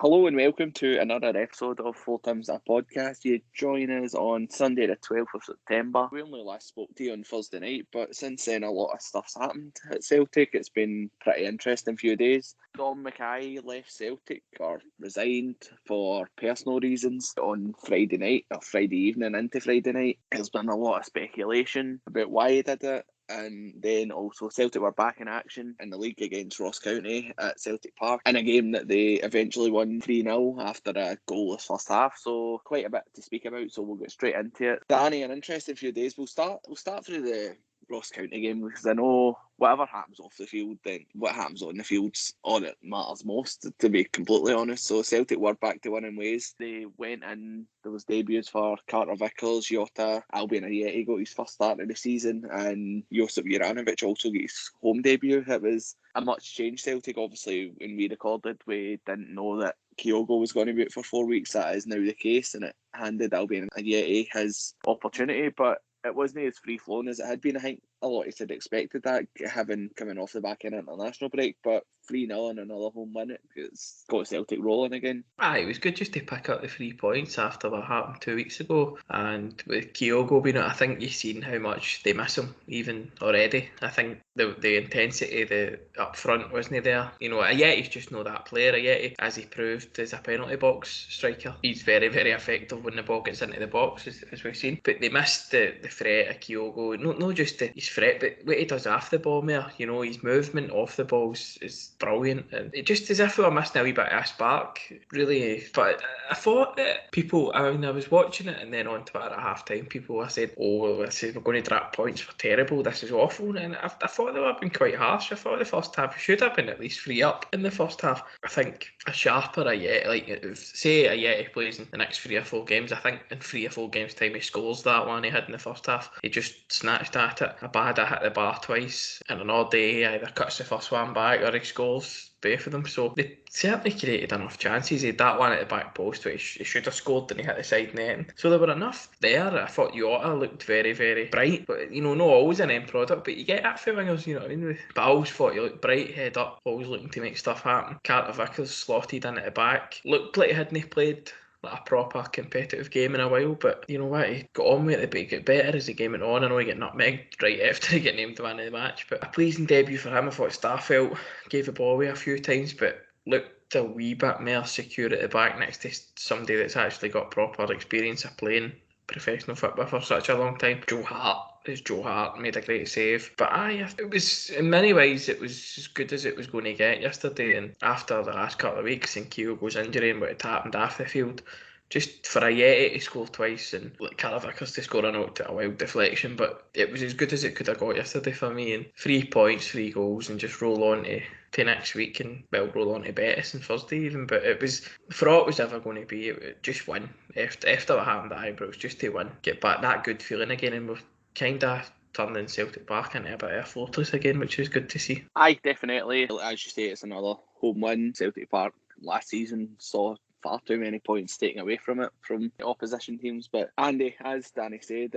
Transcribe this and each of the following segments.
Hello and welcome to another episode of 4Tims a podcast. You join us on Sunday the 12th of September. We only last spoke to you on Thursday night, but since then a lot of stuff's happened at Celtic. It's been pretty interesting few days. Dom McKay left Celtic or resigned for personal reasons on Friday night or Friday evening into Friday night. There's been a lot of speculation about why he did it. And then also Celtic were back in action in the league against Ross County at Celtic Park in a game that they eventually won 3-0 after a goalless first half. So quite a bit to speak about, so we'll get straight into it. Danny, an interesting few days. We'll start through the Ross County game because I know whatever happens off the field, then what happens on the field's all that matters most, to be completely honest. So Celtic were back to winning ways. They went in, there was debuts for Carter Vickers, Jota, Albion Ajeti got his first start of the season, and Josip Juranovic also got his home debut. It was a much changed Celtic. Obviously, when we recorded, we didn't know that Kyogo was going to be out for 4 weeks. That is now the case, and it handed Albion Ajeti his opportunity, but it wasn't as free-flowing as it had been. I think a lot of us had expected that, having coming off the back end international break, but 3-0 and another home win, it's got Celtic rolling again. It was good just to pick up the 3 points after what happened 2 weeks ago. And with Kyogo being out, I think you've seen how much they miss him even already. I think the intensity up front wasn't there. You know, Ajeti's just not that player. Ajeti, as he proved, is a penalty box striker. He's very, very effective when the ball gets into the box, as we've seen. But they missed the threat of Kyogo. Not just his threat, but what he does off the ball, Mayor. You know, his movement off the ball is brilliant. And it just as if we were missing a wee bit of a spark, really. But I thought that people, I was watching it and then on Twitter at half time, people were saying, we're going to drop points, we're terrible, this is awful. And I thought they were being quite harsh. I thought the first half should have been at least 3 up in the first half. I think a sharper Ajeti, like say Ajeti plays in the next 3 or 4 games, I think in 3 or 4 games time he scores that one he had in the first half. He just snatched at it. Abada hit the bar twice, and an odd day he either cuts the first one back or he scores both of them. So they certainly created enough chances. He had that one at the back post where he should have scored and he hit the side net. So there were enough there. I thought Jota looked very, very bright, but not always an end product, but you get that for wingers, you know what I mean? But I always thought he looked bright, head up, always looking to make stuff happen. Carter Vickers slotted in at the back, looked like he hadn't played like a proper competitive game in a while, but you know what, he got on with it, but he got better as the game went on. I know he got nutmegged right after he got named the man of the match, but a pleasing debut for him. I thought Starfelt gave the ball away a few times, but looked a wee bit more secure at the back next to somebody that's actually got proper experience of playing professional football for such a long time. Joe Hart made a great save, but it was, in many ways, it was as good as it was going to get yesterday. And after the last couple of weeks and Kyogo's injury and what had happened off the field, just for Ajeti to score twice and Carter Vickers to score a wild deflection, but it was as good as it could have got yesterday for me. And 3 points, 3 goals, and just roll on to next week, and roll on to Betis on Thursday even. But it was, for all it was ever going to be, just win after what happened at Ibrox, just to win, get back that good feeling again, and we've kind of turning Celtic back into a bit of a fortress again, which is good to see. Aye, definitely. As you say, it's another home win. Celtic Park last season saw far too many points taken away from it from opposition teams. But Andy, as Danny said,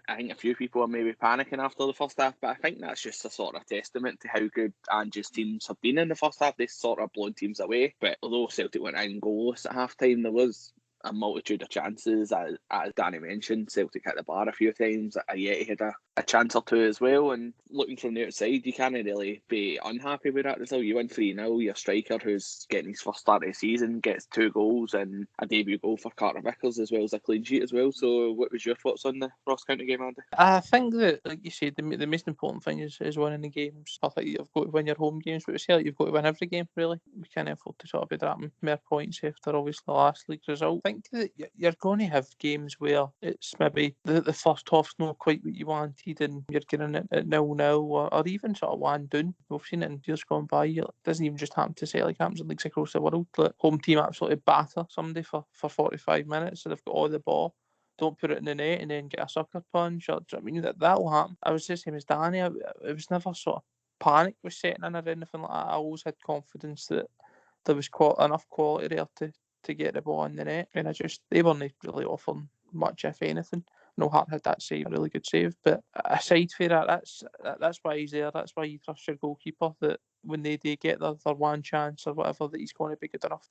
I think a few people are maybe panicking after the first half, but I think that's just a sort of testament to how good Ange's teams have been in the first half. They sort of blown teams away, but although Celtic went in goalless at half time, there was a multitude of chances. As Danny mentioned, Celtic hit the bar a few times. Ajeti had a chance or two as well, and looking from the outside, you can't really be unhappy with that result. You win 3-0, your striker, who's getting his first start of the season, gets 2 goals and a debut goal for Carter Vickers, as well as a clean sheet as well. So what was your thoughts on the Ross County game, Andy? I think that, like you said, the most important thing is winning the games. I think you've got to win your home games, but it's like you've got to win every game, really. We can't afford to sort of be dropping more points after obviously the last league result. I think that you're going to have games where it's maybe the first half's not quite what you wanted and you're getting it at 0-0 or even sort of 1-down. We've seen it in years gone by. It doesn't even just happen to say, like, happens in leagues across the world. Like, home team absolutely batter somebody for 45 minutes and they've got all the ball, don't put it in the net and then get a sucker punch. Or, I mean, that'll happen. I was the same as Danny. It was never sort of panic was setting in or anything like that. I always had confidence that there was enough quality there to get the ball in the net, and they weren't really offering much, if anything. No, Hart had that save, a really good save, but aside from that, that's why he's there. That's why you trust your goalkeeper, that when they do get their one chance or whatever, that he's going to be good enough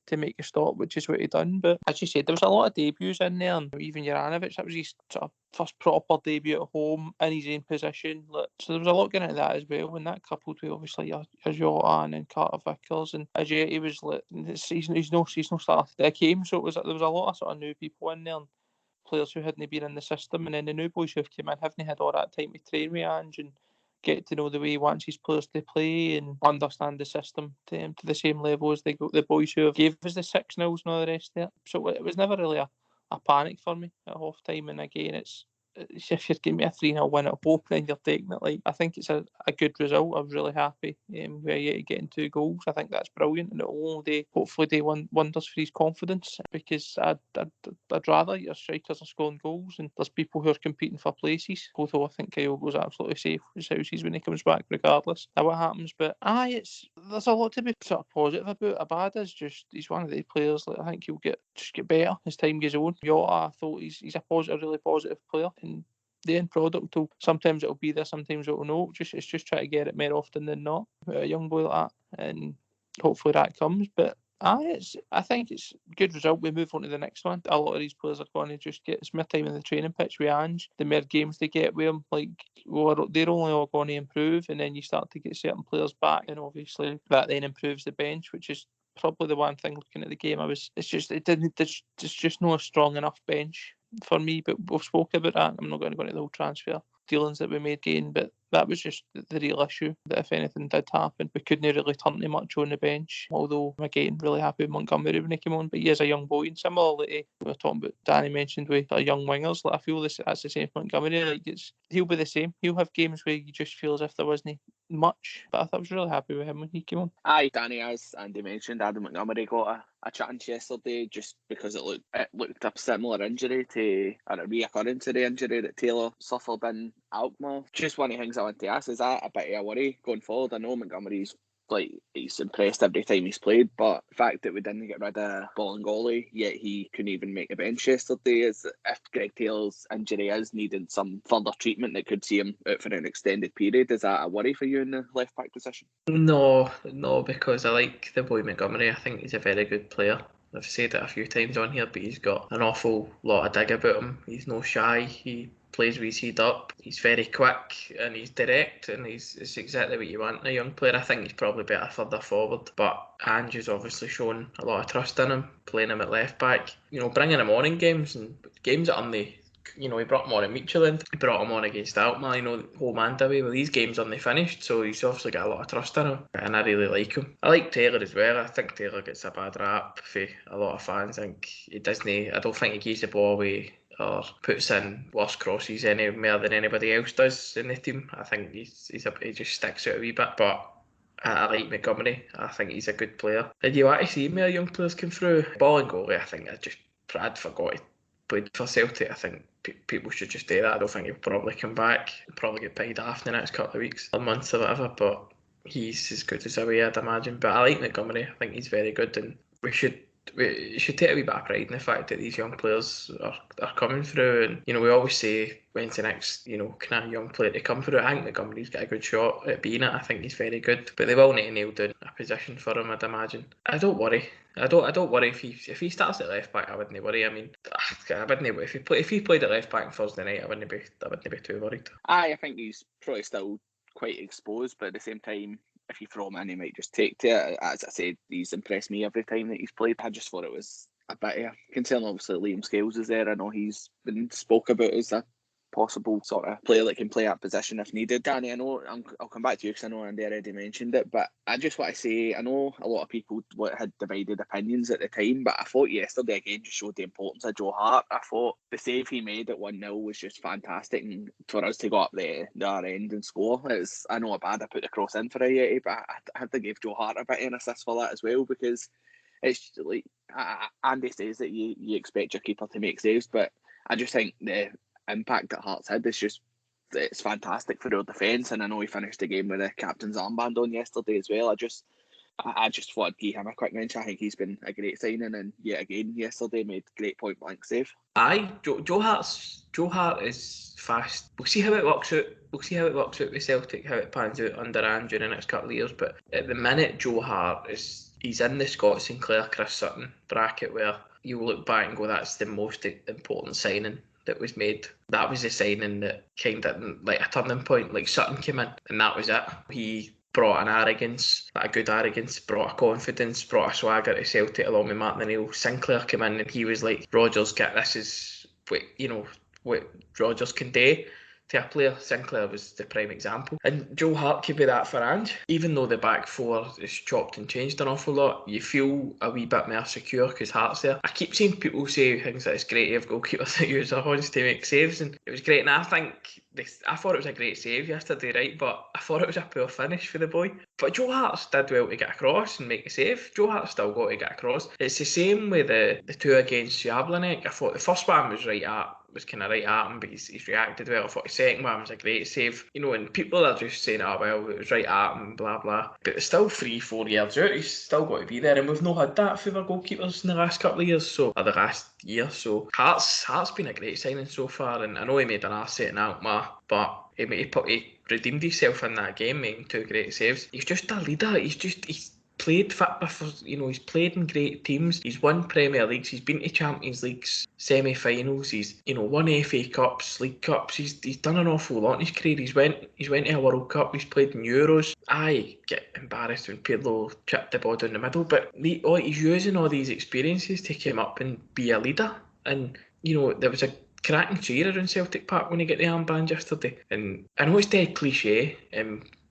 to make a stop, which is what he done. But as you said, there was a lot of debuts in there, and even Juranovic, that was his sort of first proper debut at home in his own position. So there was a lot going into that as well, and that coupled with obviously your Jota and Carter Vickers, and Ajay was like, he's no started the game, so there was a lot of sort of new people in there. And players who hadn't been in the system, and then the new boys who have come in haven't had all that time to train with Ange and get to know the way he wants his players to play and understand the system to the same level as the boys who have gave us the 6-0s and all the rest of it. So it was never really a panic for me at half time. And again, it's if you're giving me a 3-0 win at home, then you're taking it. Like, I think it's a good result. I was really happy where you getting 2 goals. I think that's brilliant, and it'll only hopefully do wonders for his confidence, because I'd rather your strikers are scoring goals and there's people who are competing for places. Although I think Kyogo's absolutely safe as houses when he comes back, regardless of what happens. But there's a lot to be sort of positive about. Abad is just, he's one of the players. Like, I think he'll get better as time goes on. Jota, I thought he's a really positive player. And the end product sometimes it'll be there, sometimes it'll not. It's just try to get it more often than not with a young boy like that, and hopefully that comes. But I think it's a good result. We move on to the next one. A lot of these players are going to just get more time in the training pitch with Ange. The more games they get with him, they're only all going to improve, and then you start to get certain players back, and obviously that then improves the bench, which is probably the one thing looking at the game. There's just no strong enough bench for me, but we've spoken about that. I'm not going to go into the whole transfer dealings that we made again, but that was just the real issue, that if anything did happen, we couldn't really turn to much on the bench. Although, again, really happy with Montgomery when he came on, but he is a young boy, and similarly, we were talking about, Danny mentioned with young wingers, like, I feel that's the same for Montgomery. Like, he'll be the same. He'll have games where you just feel as if there wasn't much, but I was really happy with him when he came on. Aye, Danny, as Andy mentioned, Adam Montgomery got a chance yesterday just because it looked a similar injury to, or a reoccurrence to the injury that Taylor suffered in Alkmaar. Just one of the things I want to ask, is that a bit of a worry going forward? I know Montgomery's he's impressed every time he's played, but the fact that we didn't get rid of Bolingoli, yet he couldn't even make the bench yesterday, is if Greg Taylor's injury is needing some further treatment that could see him out for an extended period. Is that a worry for you in the left back position? No, because I like the boy Montgomery. I think he's a very good player. I've said it a few times on here, but he's got an awful lot of dig about him. He's no shy. He plays with his head up. He's very quick and he's direct, and it's exactly what you want in a young player. I think he's probably better further forward, but Ange has obviously shown a lot of trust in him, playing him at left back. Bringing him on in games, and games that only, he brought him on at Michelin, he brought him on against Alkmaar, home and away. Well, these games only finished, so he's obviously got a lot of trust in him, and I really like him. I like Taylor as well. I think Taylor gets a bad rap for a lot of fans. I don't think he gives the ball away or puts in worse crosses any more than anybody else does in the team. I think he just sticks out a wee bit, but I like Montgomery. I think he's a good player. Did you want to see more young players come through? Bolingoli, I think I'd forgot he played for Celtic. I think people should just do that. I don't think he'll probably come back. He'll probably get paid off in the next couple of weeks or months or whatever, but he's as good as away, I'd imagine. But I like Montgomery. I think he's very good, and we should take a wee bit of pride in the fact that these young players are coming through. And we always say, when's the next kind of young player to come through? I think Montgomery's got a good shot at being it. I think he's very good, but they will need to nail down a position for him, I'd imagine. I don't worry if he starts at left back. I wouldn't worry. I mean, I wouldn't. If he played at left back on Thursday night, I wouldn't be too worried. I think he's probably still quite exposed, but at the same time, if you throw him in, he might just take to it. As I said, he's impressed me every time that he's played. I just thought it was a bit of a concern. Obviously, Liam Scales is there. I know he's been spoke about as a possible sort of player that can play that position if needed. Danny, I know I'll come back to you because I know Andy already mentioned it, but I just want to say, I know a lot of people had divided opinions at the time, but I thought yesterday again just showed the importance of Joe Hart. I thought the save he made at 1-0 was just fantastic, and for us to go up the other end and score, I know how bad I put the cross in for a Yeti, but I had to give Joe Hart a bit of an assist for that as well, because it's like Andy says that you expect your keeper to make saves, but I just think the impact that Hearts had it's fantastic for our defence. And I know he finished the game with the captain's armband on yesterday as well. I just I just want to give him a quick mention. I think he's been a great signing, and yet again yesterday made great point blank save. Aye, Joe Hart is fast. We'll see how it works out. We'll see how it works out with Celtic, how it pans out under Andrew in the next couple of years. But at the minute, Joe Hart he's in the Scott Sinclair, Chris Sutton bracket where you look back and go, that's the most important signing that was made. That was the signing that kind of like a turning point. Like Sutton came in and that was it. He brought an arrogance, like a good arrogance, brought a confidence, brought a swagger to Celtic along with Martin O'Neill. Sinclair came in and he was like, Rodgers, this is what Rodgers can do to a player. Sinclair was the prime example. And Joe Hart could be that for Ange. Even though the back four is chopped and changed an awful lot, you feel a wee bit more secure because Hart's there. I keep seeing people say things like it's great to have goalkeepers that use their horns to make saves, and it was great. And I thought it was a great save yesterday, right? But I thought it was a poor finish for the boy. But Joe Hart did well to get across and make a save. Joe Hart still got to get across. It's the same with the two against Jablanek. I thought the first one was kind of right at him, but he's reacted well. I thought the second one was a great save. And people are just saying, oh, well, it was right at him, blah, blah. But it's still 3-4 yards out. He's still got to be there. And we've not had that for our goalkeepers in the last couple of years, or the last year. So Hart's been a great signing so far. And I know he made an arse setting Alkmaar, but he redeemed himself in that game, making 2 great saves. He's just a leader. He's played he's played in great teams. He's won Premier Leagues. He's been to Champions Leagues semi-finals. He's won FA Cups, League Cups. He's done an awful lot in his career. He's went to a World Cup. He's played in Euros. I get embarrassed when Pirlo chipped the ball down the middle, but he's using all these experiences to come up and be a leader. And there was a cracking cheer around Celtic Park when he got the armband yesterday. And I know it's dead cliche.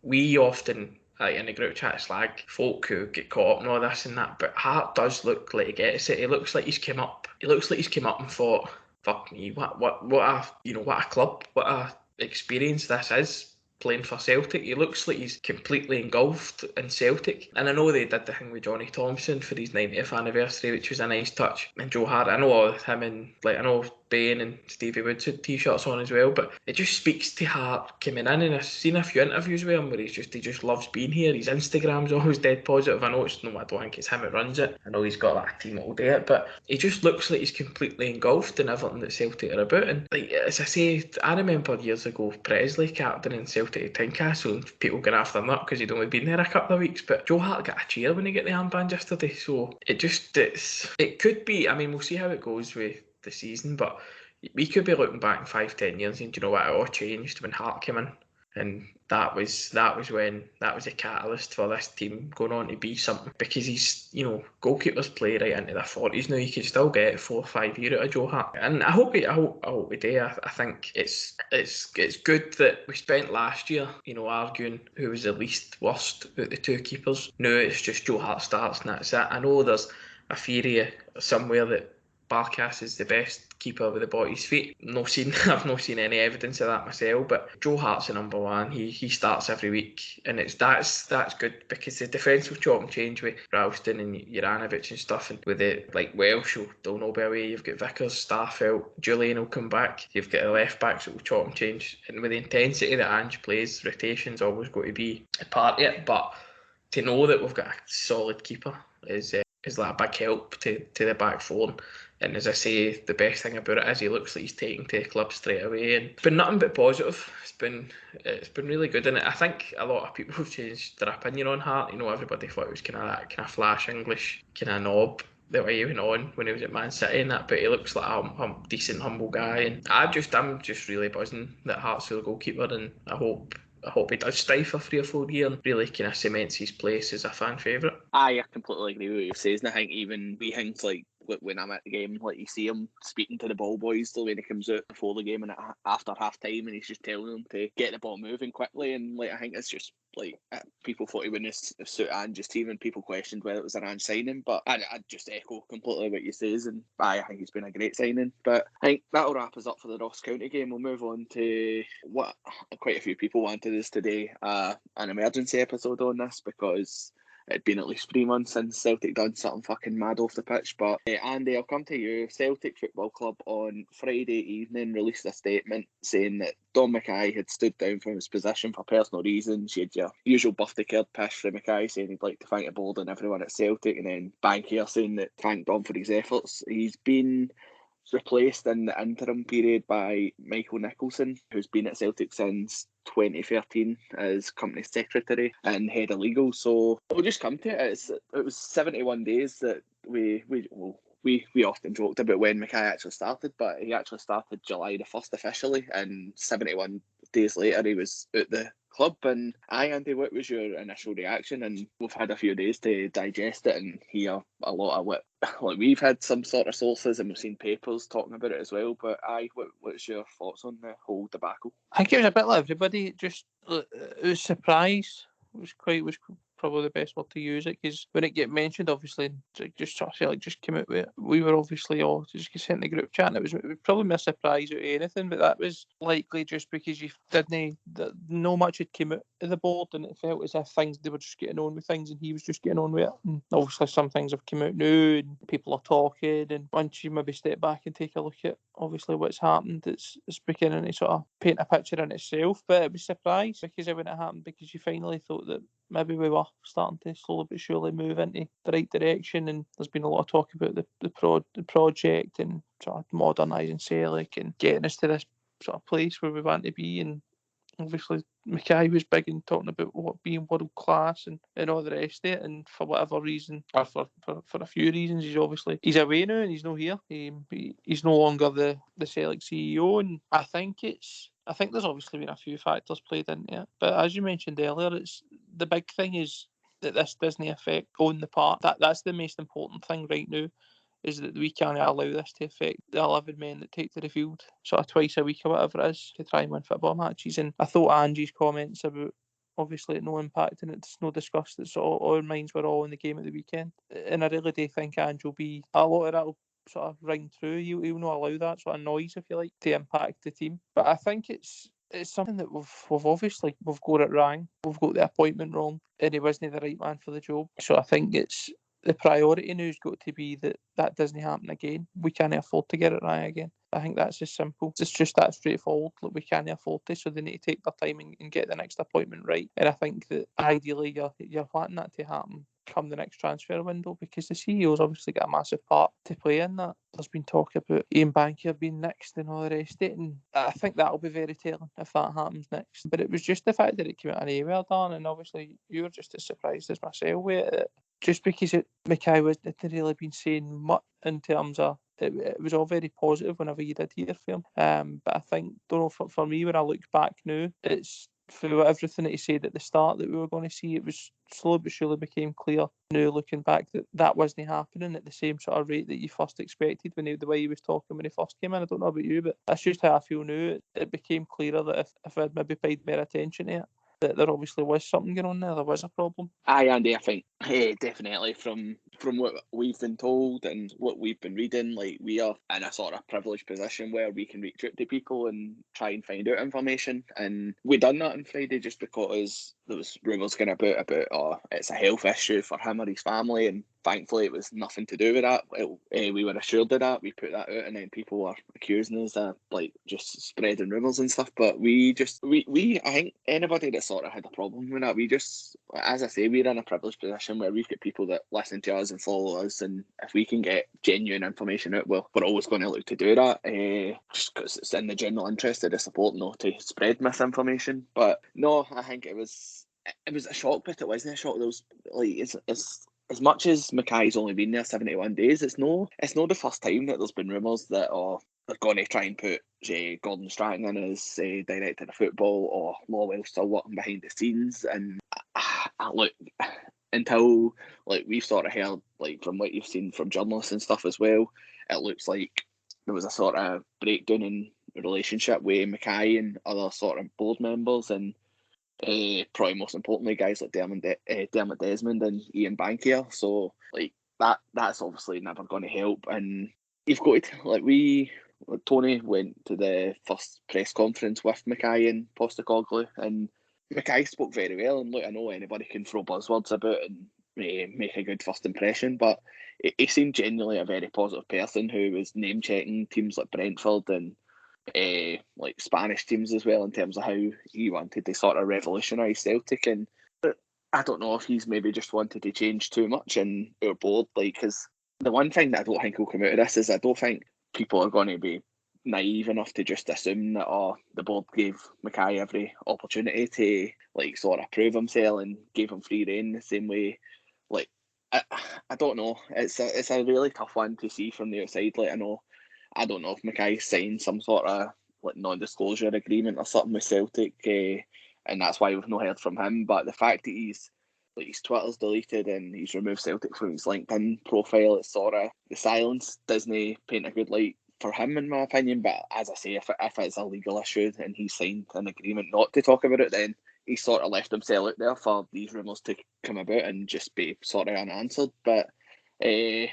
We often in the group chat slag folk who get caught up and all this and that, but Hart does look like he gets it. He looks like he's come up. He looks like he's come up and thought, fuck me, what a club, what a experience this is. Playing for Celtic, he looks like he's completely engulfed in Celtic. And I know they did the thing with Johnny Thompson for his 90th anniversary, which was a nice touch. And Joe Hart, I know him and I know Bain and Stevie Woods had t-shirts on as well, but it just speaks to Hart coming in, and I've seen a few interviews with him where he just loves being here. His Instagram's always dead positive. I know I don't think it's him that runs it. I know he's got that team all day, but he just looks like he's completely engulfed in everything that Celtic are about. And as I say, I remember years ago Presley captaining Celtic at Tynecastle and people going after him up because he'd only been there a couple of weeks, but Joe Hart got a cheer when he got the armband yesterday, so it could be, we'll see how it goes with the season, but we could be looking back in 5-10 years and it all changed when Hart came in, and that was a catalyst for this team going on to be something, because he's goalkeepers play right into their 40s now. You can still get 4 or 5 years out of Joe Hart, and I hope we do. I think it's good that we spent last year arguing who was the least worst out the 2 keepers. Now it's just Joe Hart starts and that's it. I know there's a theory somewhere that Barkas is the best keeper with the ball at his feet. I've not seen any evidence of that myself, but Joe Hart's the number one. He starts every week, and that's good, because the defence will chop and change with Ralston and Juranovic and stuff, and with it like Welsh, they'll know better. You've got Vickers, Starfelt, Julian will come back. You've got the left backs that will chop and change, and with the intensity that Ange plays, rotation's always going to be a part of it. But to know that we've got a solid keeper is like a big help to the back four. And as I say, the best thing about it is he looks like he's taking to the club straight away, and it's been nothing but positive. It's been really good, and I think a lot of people have changed their opinion on Hart. Everybody thought he was kind of that kind of flash English kind of knob the way he went on when he was at Man City and that, but he looks like a decent, humble guy, and I'm just really buzzing that Hart's the goalkeeper, and I hope he does stay for 3 or 4 years and really kind of cements his place as a fan favourite. I completely agree with what you're saying. I think even we things like when I'm at the game, like you see him speaking to the ball boys the way he comes out before the game and after half time, and he's just telling them to get the ball moving quickly, and I think it's just people thought he wouldn't suit Ange's team, and people questioned whether it was an Ange signing, but I just echo completely what you say, and I think he's been a great signing. But I think that'll wrap us up for the Ross County game. We'll move on to what quite a few people wanted us today, an emergency episode on this, because it'd been at least 3 months since Celtic done something fucking mad off the pitch. But Andy, I'll come to you. Celtic Football Club on Friday evening released a statement saying that Dom McKay had stood down from his position for personal reasons. You had your usual birthday card pish from McKay saying he'd like to thank the board and everyone at Celtic, and then Bankier saying that thank Dom for his efforts. He's been replaced in the interim period by Michael Nicholson, who's been at Celtic since 2013 as company secretary and head of legal. So we'll just come to it. It was 71 days that we often joked about when Mackay actually started, but he actually started July the 1st officially, and 71 days later he was at the club. And Andy, what was your initial reaction? And we've had a few days to digest it and hear a lot of what, like, we've had some sort of sources and we've seen papers talking about it as well, but what's your thoughts on the whole debacle? I think it was a bit like everybody, just it was surprise. It was probably the best word to use it, because when it get mentioned, obviously, just came out with it. We were obviously all just sent in the group chat, and it was probably more surprise out of anything, but that was likely just because you didn't, no much had come out of the board, and it felt as if they were just getting on with things, and he was just getting on with it. And obviously some things have come out now, and people are talking, and once you maybe step back and take a look at obviously what's happened, it's beginning to sort of paint a picture in itself. But it was surprise because when it happened, because you finally thought that maybe we were starting to slowly but surely move into the right direction, and there's been a lot of talk about the project and sort of modernising Celtic and getting us to this sort of place where we want to be. And obviously Mackay was big in talking about what being world class and all the rest of it, and for whatever reason, or for a few reasons, he's away now and he's not here. He's no longer the Celtic CEO, and I think there's obviously been a few factors played into it. But as you mentioned earlier, it's the big thing is that this doesn't affect on the part. That's the most important thing right now, is that we can't allow this to affect the 11 men that take to the field sort of twice a week or whatever it is to try and win football matches. And I thought Angie's comments about obviously no impact and it's no discussed, that sort of our minds were all in the game at the weekend. And I really do think Ange will be, a lot of that will sort of ring through. He'll not allow that sort of noise, if you like, to impact the team. But I think it's something that we've obviously got it wrong. We've got the appointment wrong, and he wasn't the right man for the job. So I think it's the priority now has got to be that doesn't happen again. We can't afford to get it right again. I think that's as simple. It's just that straightforward. Look, we can't afford to, so they need to take their time and get the next appointment right. And I think that ideally you're wanting that to happen come the next transfer window, because the CEO's obviously got a massive part to play in that. There's been talk about Ian Bankier being next and all the rest of it, and I think that'll be very telling if that happens next. But it was just the fact that it came out of anywhere, Dan, and obviously you were just as surprised as myself with it. Just because Mackay hadn't really been saying much in terms of it was all very positive whenever you did hear from him. But I think, don't know, for me, when I look back now, it's through everything that he said at the start that we were going to see, it was slowly but surely became clear now looking back that wasn't happening at the same sort of rate that you first expected the way he was talking when he first came in. I don't know about you, but that's just how I feel now. It became clearer that if I'd maybe paid more attention to it, that there obviously was something going on there was a problem. Aye, Andy, I think definitely from what we've been told and what we've been reading, like, we are in a sort of privileged position where we can reach out to people and try and find out information, and we done that on Friday just because there was rumours going about it's a health issue for him or his family, and thankfully it was nothing to do with that. We were assured of that, we put that out, and then people were accusing us of like just spreading rumours and stuff. But we I think anybody that sort of had a problem with that, we just, as I say, we're in a privileged position where we've got people that listen to us and follow us, and if we can get genuine information out, well, we're always going to look to do that, just because it's in the general interest of the support, not to spread misinformation. But no, I think it was a shock, but it wasn't a shock. There was like it's as much as Mackay's only been there 71 days, it's no the first time that there's been rumours that they're going to try and put Gordon Strachan in as director of football, or Lawwell still working behind the scenes. And look, until like we've sort of heard, like from what you've seen from journalists and stuff as well, it looks like there was a sort of breakdown in relationship with Mackay and other sort of board members, and probably most importantly guys like Dermot Desmond and Ian Bankier. So like that's obviously never going to help. And you've got to, Tony went to the first press conference with Mackay and Postecoglou, and Mackay spoke very well. And look, I know anybody can throw buzzwords about and make a good first impression, but he seemed genuinely a very positive person who was name checking teams like Brentford and like Spanish teams as well, in terms of how he wanted to sort of revolutionise Celtic. And I don't know if he's maybe just wanted to change too much and our board, like, because the one thing that I don't think will come out of this is I don't think people are going to be naive enough to just assume that the board gave McKay every opportunity to like sort of prove himself and gave him free rein the same way. Like I don't know. It's a really tough one to see from the outside. Like I don't know if McKay signed some sort of like non-disclosure agreement or something with Celtic, and that's why we've not heard from him. But the fact that his Twitter's deleted and he's removed Celtic from his LinkedIn profile, it's sort of the silence doesn't paint a good light for him, in my opinion. But as I say, if it's a legal issue and he signed an agreement not to talk about it, then he sort of left himself out there for these rumours to come about and just be sort of unanswered. But I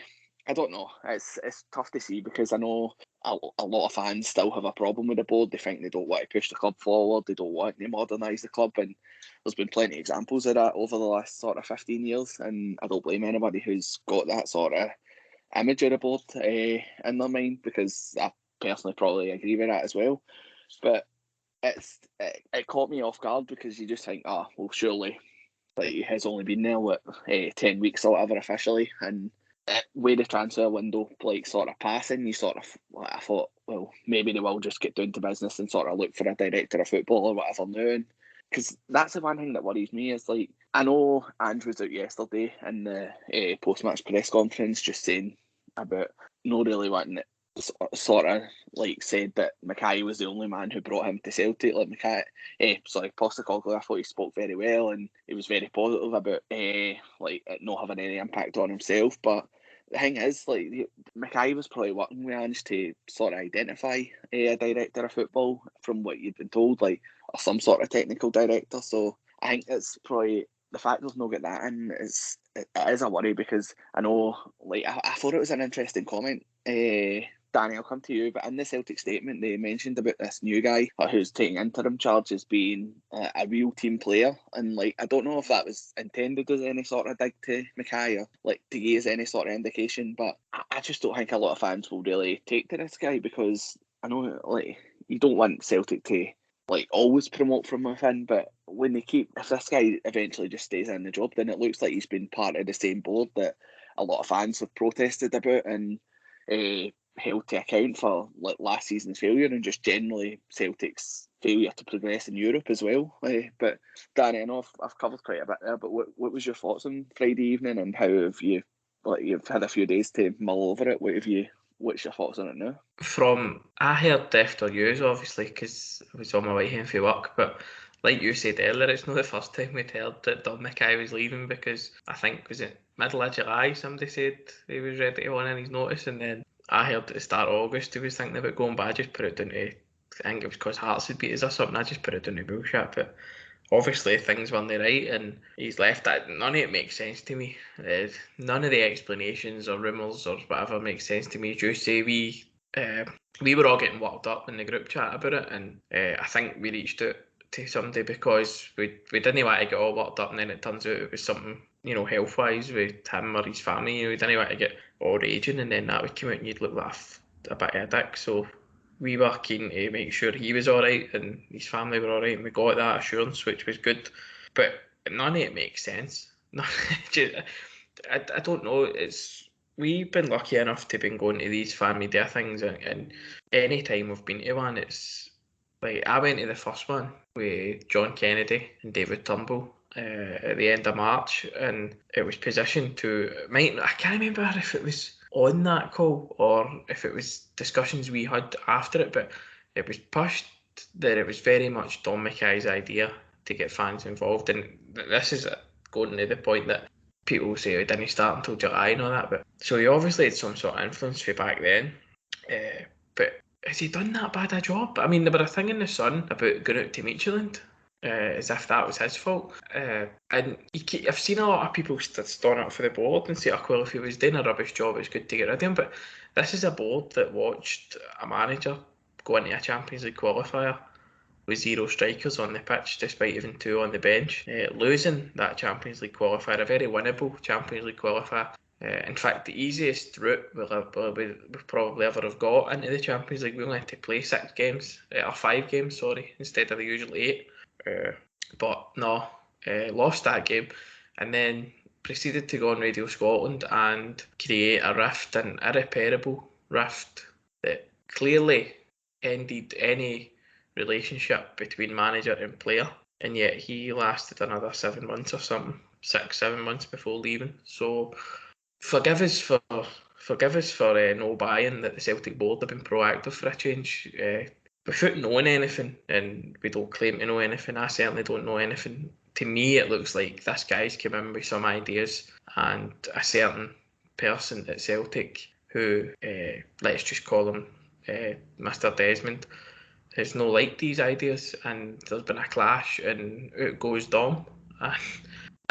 don't know. It's tough to see, because I know a lot of fans still have a problem with the board. They think they don't want to push the club forward. They don't want to modernise the club, and there's been plenty of examples of that over the last sort of 15 years. And I don't blame anybody who's got that sort of image of the board in their mind, because I personally probably agree with that as well. But it caught me off guard, because you just think, well, surely like he has only been there 10 weeks or whatever officially, and with the transfer window like sort of passing, you sort of I thought, well, maybe they will just get down to business and sort of look for a director of football or whatever now. Because that's the one thing that worries me is, like, I know Ange was out yesterday in the post-match press conference just saying about not really wanting it, sort of like said that McKay was the only man who brought him to Celtic. Like Postecoglou, I thought he spoke very well and he was very positive about like it not having any impact on himself. But the thing is, like, McKay was probably working with Ange to sort of identify a director of football from what you'd been told, like, or some sort of technical director. So I think it's probably the fact there's not got that in. It is a worry, because I know, like, I thought it was an interesting comment. Danny, I'll come to you, but in the Celtic statement they mentioned about this new guy who's taking interim charge as being a real team player, and like, I don't know if that was intended as any sort of dig to McKay or like to give any sort of indication, but I just don't think a lot of fans will really take to this guy, because I know, like, you don't want Celtic to like always promote from within, but when if this guy eventually just stays in the job, then it looks like he's been part of the same board that a lot of fans have protested about and held to account for, like, last season's failure and just generally Celtic's failure to progress in Europe as well. But Danny, I know I've covered quite a bit there, but what was your thoughts on Friday evening, and how have you, like, you've had a few days to mull over it? What's your thoughts on it now? I heard after news, obviously, because I was on my way home from work, but like you said earlier, it's not the first time we'd heard that Dom McKay was leaving, because I think, was it middle of July, somebody said he was ready to hand in his notice, and then I heard at the start of August he was thinking about going, but I just put it down to, I think it was because Hearts had beat us or something, I just put it down to bullshit. But obviously things weren't right and he's left. None of it makes sense to me. None of the explanations or rumours or whatever makes sense to me. Just say we were all getting worked up in the group chat about it, and I think we reached out to somebody because we didn't want to get all worked up, and then it turns out it was something, health wise with him or his family. We didn't want to get all raging, and then that would come out and you'd look like a bit of a dick. So we were keen to make sure he was alright and his family were alright, and we got that assurance, which was good. But none of it makes sense. I don't know. We've been lucky enough to been going to these fan media things, and any time we've been to one, it's like, I went to the first one with John Kennedy and David Turnbull at the end of March, and it was positioned to, I can't remember if it was on that call or if it was discussions we had after it, but it was pushed that it was very much Dom McKay's idea to get fans involved, and this is going to the point that people say it didn't start until July and all that, but so he obviously had some sort of influence for back then, but has he done that bad a job? I mean, there were a thing in the Sun about going out to Midtjylland, as if that was his fault, and I've seen a lot of people stand up for the board and say, well, if he was doing a rubbish job, it's good to get rid of him, but this is a board that watched a manager go into a Champions League qualifier with 0 strikers on the pitch, despite even 2 on the bench. Losing that Champions League qualifier, a very winnable Champions League qualifier. In fact, the easiest route we've probably ever have got into the Champions League. We only had to play 5 games, instead of the usual 8. But no, lost that game, and then proceeded to go on Radio Scotland and create a rift, an irreparable rift that clearly ended any relationship between manager and player, and yet he lasted another 7 months or something, 6-7 months before leaving. So forgive us for no buying that the Celtic board have been proactive for a change. Without knowing anything, and we don't claim to know anything, I certainly don't know anything. To me, it looks like this guy's come in with some ideas, and a certain person at Celtic who, let's just call him Mr. Desmond, has no liked these ideas, and there's been a clash, and out goes Dom. I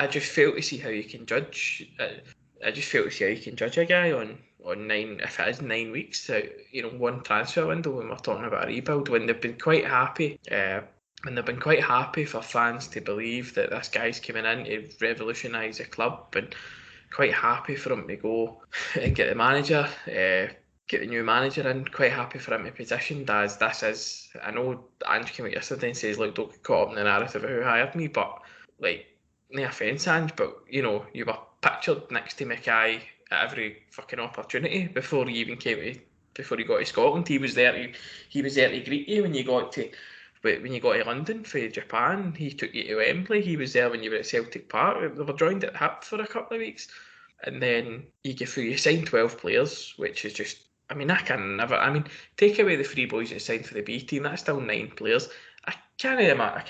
just fail to see how you can judge. I just fail to see how you can judge a guy on 9, if it is 9 weeks, one transfer window when we're talking about a rebuild, when they've been quite happy. For fans to believe that this guy's coming in to revolutionise the club, and quite happy for him to go and get the new manager in, quite happy for him to positioned as this is. I know Ange came out yesterday and says, look, don't get caught up in the narrative of who hired me, but no offence, Ange, but you were pictured next to McKay at every fucking opportunity before he even before he got to Scotland. He was there to greet you when you got to London for Japan. He took you to Wembley. He was there when you were at Celtic Park. They were joined at hip for a couple of weeks, and then you sign 12 players, which is just, take away the 3 boys that signed for the B team, that's still 9 players. I can't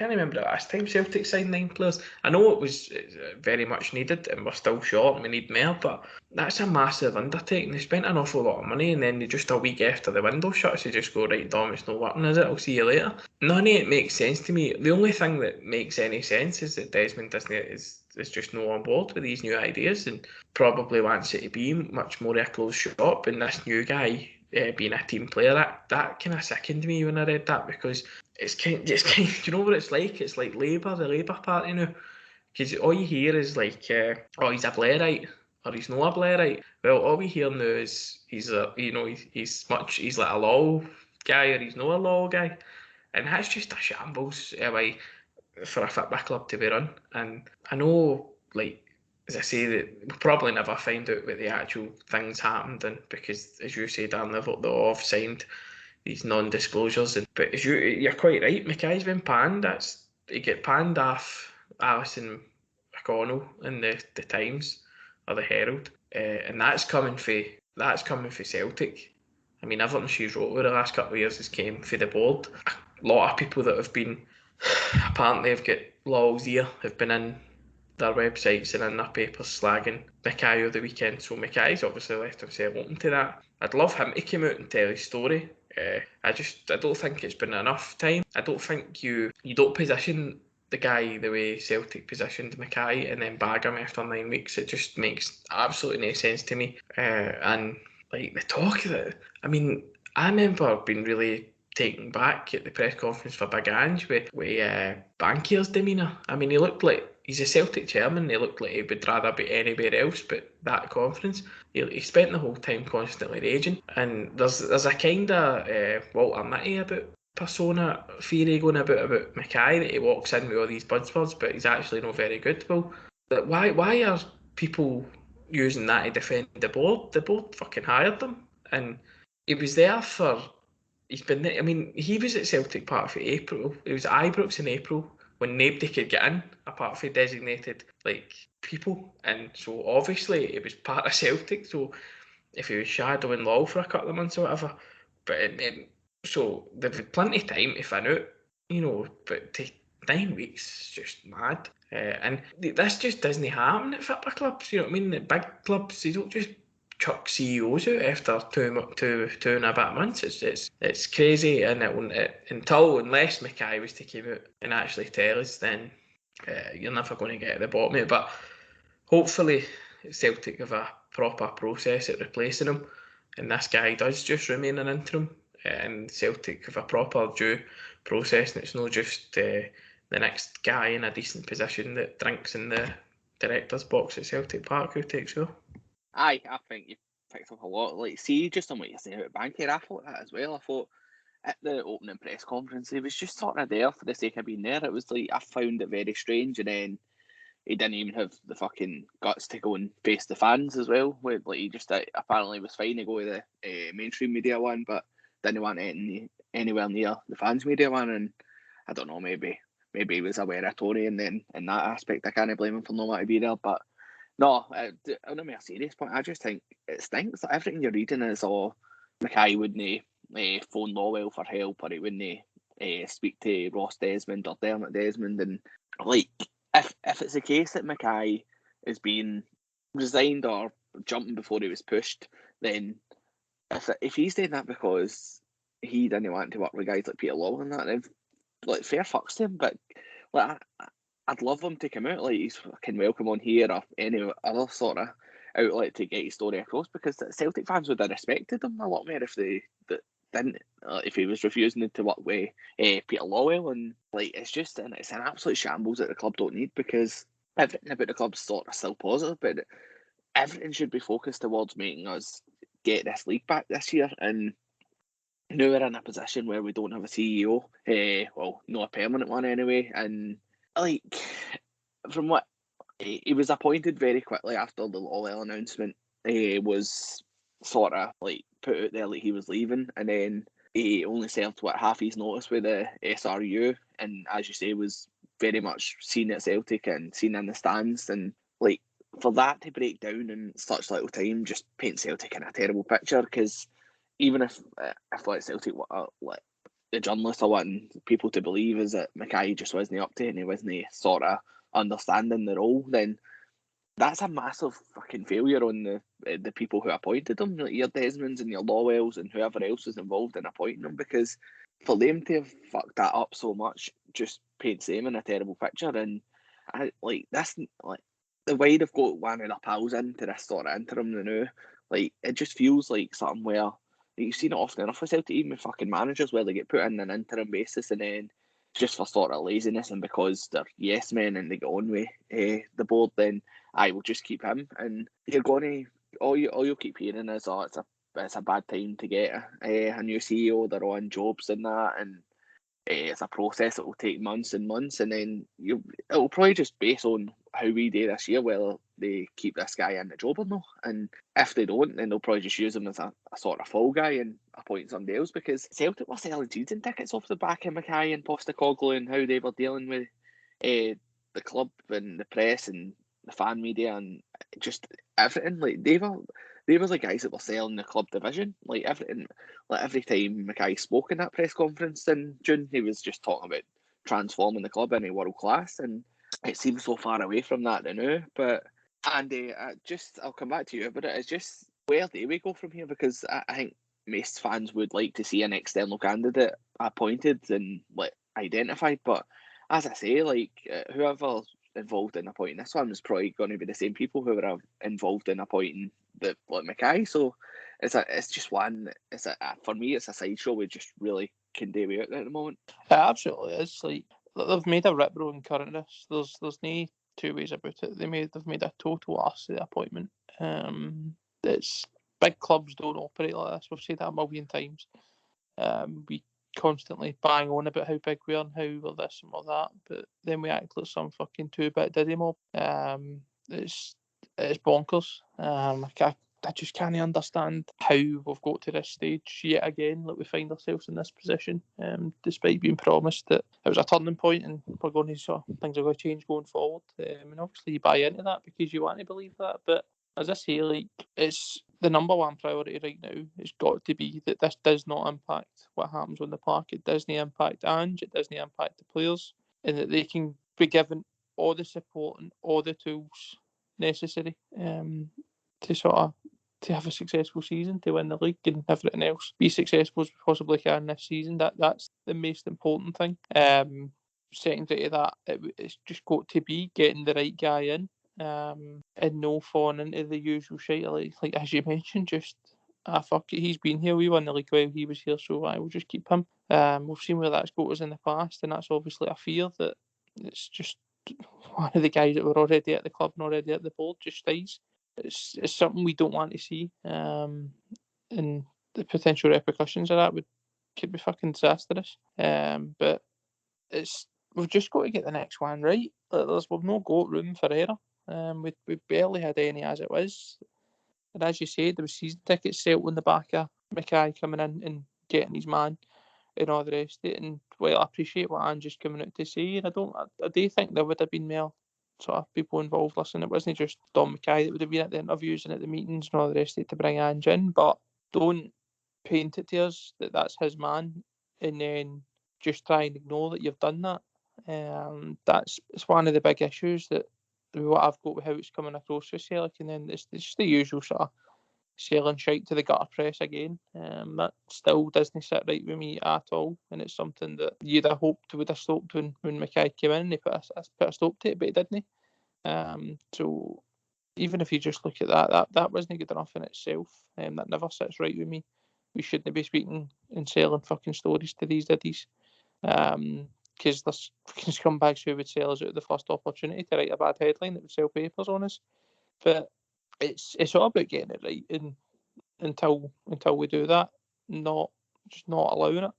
remember the last time Celtic signed 9 players. I know it was very much needed, and we're still short and we need more, but that's a massive undertaking. They spent an awful lot of money, and then just a week after the window shuts, they just go, right, Dom, it's not working, is it? I'll see you later. None of it makes sense to me. The only thing that makes any sense is that Desmond is just not on board with these new ideas, and probably wants it to be much more a closed shop, and this new guy being a team player, that kind of sickened me when I read that, because it's kind do you know what it's like? It's like Labour, the Labour Party now, because all you hear is like, oh, he's a Blairite, or he's not a Blairite. Well, all we hear now is he's like a law guy, or he's not a law guy, and that's just a shambles way for a football club to be run. And I know, as I say, that we'll probably never find out what the actual things happened, and because, as you say, Dan, they've all signed these non-disclosures, but you're quite right. McKay's been panned. He get panned off Alison McConnell in the Times or the Herald, and that's coming for Celtic. I mean, everything she's wrote over the last couple of years has came for the board. A lot of people that have been apparently have got Law's ear have been in their websites and in their papers slagging McKay over the weekend. So McKay's obviously left himself open to that. I'd love him to come out and tell his story. I don't think it's been enough time. I don't think you don't position the guy the way Celtic positioned McKay and then bag him after 9 weeks. It just makes absolutely no sense to me. And the talk of it, I remember being really taken back at the press conference for Big Ange with Bankier's demeanour. He looked like he's a Celtic chairman. He looked like he would rather be anywhere else but that conference. He spent the whole time constantly raging, and there's a kind of Walter Mitty about persona theory going about McKay, that he walks in with all these buzzwords but he's actually not very good. Well, why are people using that to defend the board? The board fucking hired them, and he was there for. He's been there. He was at Celtic Park for April. It was Ibrox in April when nobody could get in apart from designated people, and so obviously it was part of Celtic. So if he was shadowing Law for a couple of months or whatever, but so they've had plenty of time to find out, but to 9 weeks is just mad. And this just doesn't happen at football clubs. You know what I mean? The big clubs, they don't just chuck CEOs out after two and a bit months. It's crazy, and unless McKay was to come out and actually tell us, then you're never going to get to the bottom of it. But hopefully Celtic have a proper process at replacing him, and this guy does just remain an interim, and Celtic have a proper due process, and it's not just the next guy in a decent position that drinks in the director's box at Celtic Park who takes over. Aye, I think you picked up a lot. Like, see, just on what you're saying about Bankier, I thought that as well. I thought at the opening press conference, he was just sort of there for the sake of being there. It was like, I found it very strange, and then he didn't even have the fucking guts to go and face the fans as well. Where, like, he just apparently was fine to go to the mainstream media one, but didn't want anywhere near the fans media one. And I don't know, maybe he was aware of Tony, and then in that aspect, I can't blame him for not wanting to be there. But no, on a more serious point, I just think it stinks that everything you're reading is all McKay wouldn't phone Lawwell for help, or he wouldn't speak to Ross Desmond or Dermot Desmond, and like, if it's the case that McKay is being resigned or jumping before he was pushed, then if he's doing that because he didn't want to work with guys like Peter Lawwell and that, then like, fair fucks to him. But like, I'd love him to come out, like, he's fucking welcome on here or any other sort of outlet to get his story across, because the Celtic fans would have respected him a lot more if they didn't, if he was refusing to work with Peter Lawwell. And like, it's an absolute shambles that the club don't need, because everything about the club's sort of still positive, but everything should be focused towards making us get this league back this year. And now we're in a position where we don't have a CEO, well, not a permanent one anyway, and like, from what he was appointed very quickly after the Lawwell announcement, was sort of like put out there like he was leaving, and then he only served half his notice with the SRU, and as you say, was very much seen at Celtic and seen in the stands, and like, for that to break down in such little time just paints Celtic in a terrible picture. Because even if like Celtic, like, the journalists are wanting people to believe is that McKay just wasn't up to it and he wasn't sort of understanding the role, then that's a massive fucking failure on the people who appointed him, like your Desmonds and your Lawwells and whoever else was involved in appointing him, because for them to have fucked that up so much just paints them in a terrible picture. And that's like the way they've got one of their pals into this sort of interim now, like, it just feels like something where you've seen it often enough with Celtic, even with fucking managers, where they get put in an interim basis and then just for sort of laziness and because they're yes men and they get on with the board, then I will just keep him. And you're going to all you'll keep hearing is, oh, it's a bad time to get a new CEO. They're on jobs and that, and it's a process that will take months and months, and then it'll probably just base on how we do this year whether they keep this guy in the job or not. And if they don't, then they'll probably just use him as a sort of fall guy and appoint somebody else, because Celtic were selling season tickets off the back of McKay and Postecoglou and how they were dealing with the club and the press and the fan media and just everything. Like, they were the guys that were selling the club division. Like, everything, like, every time McKay spoke in that press conference in June, he was just talking about transforming the club into world class, and it seems so far away from that now. But Andy, I'll come back to you, but it's just, where do we go from here? Because I think most fans would like to see an external candidate appointed and like identified. But as I say, like, whoever's involved in appointing this one is probably going to be the same people who were involved in appointing the McKay. So it's just one. For me, it's a sideshow we just really can do without at the moment. It absolutely is. Like, they've made a rip roaring current of this. There's no two ways about it. They've made a total ass of the appointment. It's big clubs don't operate like this. We've said that a million times. We constantly bang on about how big we are and how we're this and we're that, but then we act like some fucking 2-bit diddy mob. It's bonkers. I just can't understand how we've got to this stage yet again. Like, we find ourselves in this position, despite being promised that it was a turning point and we're going to things are going to change going forward. And obviously you buy into that because you want to believe that. But as I say, like, it's the number one priority right now. It's got to be that this does not impact what happens on the park. It doesn't impact Ange. It doesn't impact the players, and that they can be given all the support and all the tools necessary to have a successful season, to win the league and everything else. Be successful as we possibly can this season. That's the most important thing. Secondary to that, it's just got to be getting the right guy in, and no falling into the usual shit. Like as you mentioned, just fuck it, he's been here, we won the league while he was here, so I will just keep him. We've seen where that's got us in the past, and that's obviously a fear that it's just one of the guys that were already at the club and already at the board just dies. It's something we don't want to see, and the potential repercussions of that could be fucking disastrous. But we've just got to get the next one right. We've not got room for error. We barely had any as it was. And as you said, there was season tickets set on the back of McKay coming in and getting his man and all the rest of it. And while I appreciate what Ange's coming out to say, and I do think there would have been more sort of people involved. Listen, it wasn't just Dom McKay that would have been at the interviews and at the meetings and all the rest of it to bring Ange in, but don't paint it to us that that's his man and then just try and ignore that you've done that. It's one of the big issues that what I've got with how it's coming across with Celtic, and then it's just the usual sort of selling shite to the gutter press again. That still doesn't sit right with me at all, and it's something that you'd have hoped would have stopped when McKay came in. He put a stop to it, but he didn't. So even if you just look at that wasn't good enough in itself. That never sits right with me. We shouldn't be speaking and selling fucking stories to these idiots. Because there's fucking scumbags who would sell us out the first opportunity to write a bad headline that would sell papers on us. But it's all about getting it right, and until we do that, not allowing it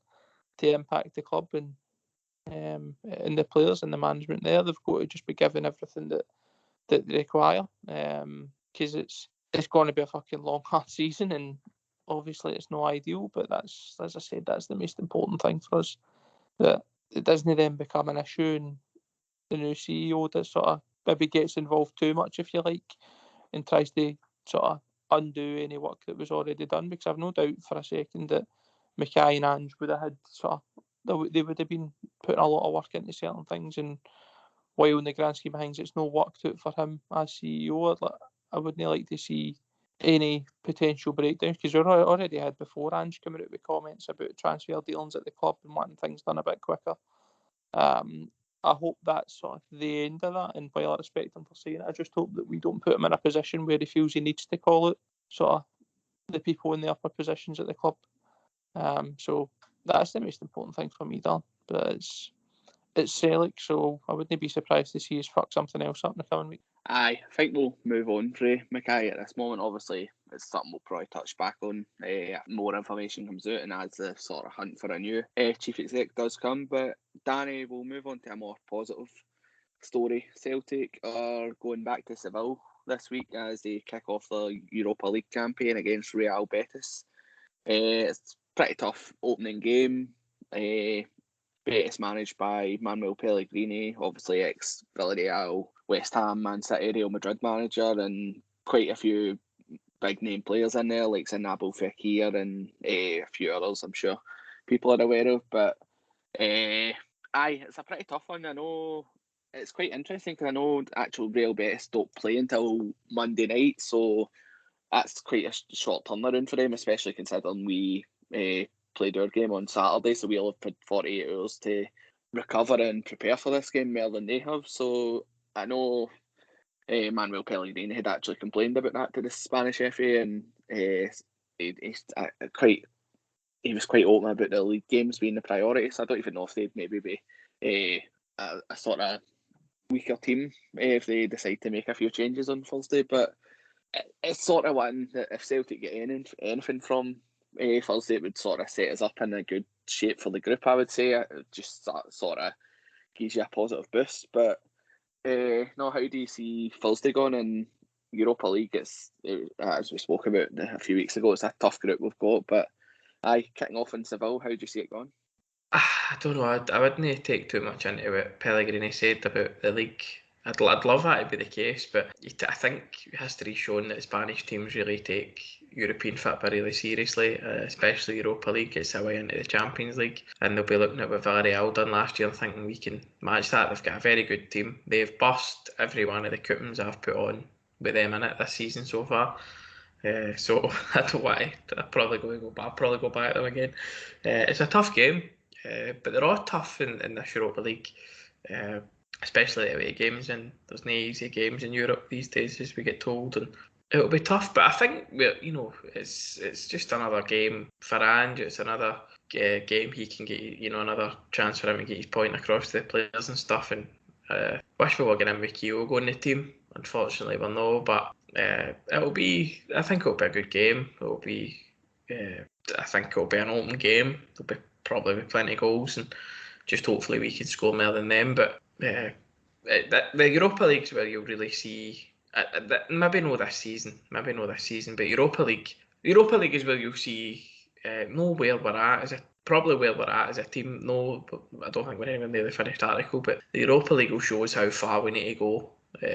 to impact the club and the players and the management there. They've got to just be given everything that they require, because it's going to be a fucking long hard season, and obviously it's not ideal, but that's, as I said, that's the most important thing for us, that it doesn't then become an issue and the new CEO that sort of maybe gets involved too much, if you like, and tries to sort of undo any work that was already done, because I've no doubt for a second that McKay and Ange would have had they would have been putting a lot of work into certain things, and while in the grand scheme of things it's no worked out for him as CEO, I wouldn't like to see any potential breakdowns, because we already had before Ange coming out with comments about transfer dealings at the club and wanting things done a bit quicker. I hope that's sort of the end of that, and while I respect him for saying it, I just hope that we don't put him in a position where he feels he needs to call out sort of the people in the upper positions at the club. So that's the most important thing for me, Dan. But it's Celtic, so I wouldn't be surprised to see us fuck something else up in the coming week. I think we'll move on from McKay at this moment. Obviously, it's something we'll probably touch back on. More information comes out, and as the sort of hunt for a new chief exec does come. But Danny, we'll move on to a more positive story. Celtic are going back to Seville this week as they kick off the Europa League campaign against Real Betis. It's a pretty tough opening game. Betis managed by Manuel Pellegrini, obviously ex-Villarreal, West Ham, Man City, Real Madrid manager, and quite a few big name players in there, like Nabil Fekir and a few others I'm sure people are aware of. But it's a pretty tough one. I know it's quite interesting because I know actual Real Betis don't play until Monday night, so that's quite a short turnaround for them, especially considering we played our game on Saturday, so we'll have had 48 hours to recover and prepare for this game more than they have. So I know Manuel Pellegrini had actually complained about that to the Spanish FA, and he was quite open about the league games being the priority. So I don't even know if they'd maybe be a sort of weaker team if they decide to make a few changes on Thursday. But it's sort of one that if Celtic get anything from Thursday, it would sort of set us up in a good shape for the group, I would say. It just sort of gives you a positive boost. But no, how do you see Thursday going in Europa League? It's as we spoke about a few weeks ago, it's a tough group we've got. But kicking off in Seville, how do you see it going? I don't know. I wouldn't take too much into what Pellegrini said about the league. I'd love that to be the case, but I think history's shown that Spanish teams really take European football really seriously, especially Europa League. It's a way into the Champions League, and they'll be looking at what Villarreal done last year and thinking we can match that. They've got a very good team. They've bust every one of the coupons I've put on with them in it this season so far. So I don't want to. I'll probably go back to them again. It's a tough game, but they're all tough in this Europa League. Especially the away games, and there's no easy games in Europe these days, as we get told. And It'll be tough, but I think it's just another game for Ange. It's another game he can get, another chance for him to get his point across to the players and stuff. And wish we were getting in with Kyogo in the team. Unfortunately, we're no. But I think it'll be a good game. I think it'll be an open game. There'll probably be plenty of goals, and just hopefully we can score more than them. But the Europa League's where you'll really see. Maybe not this season, but Europa League is where you'll see know where we're at as a team. No, I don't think we're anywhere near the finished article, but the Europa League will show us how far we need to go.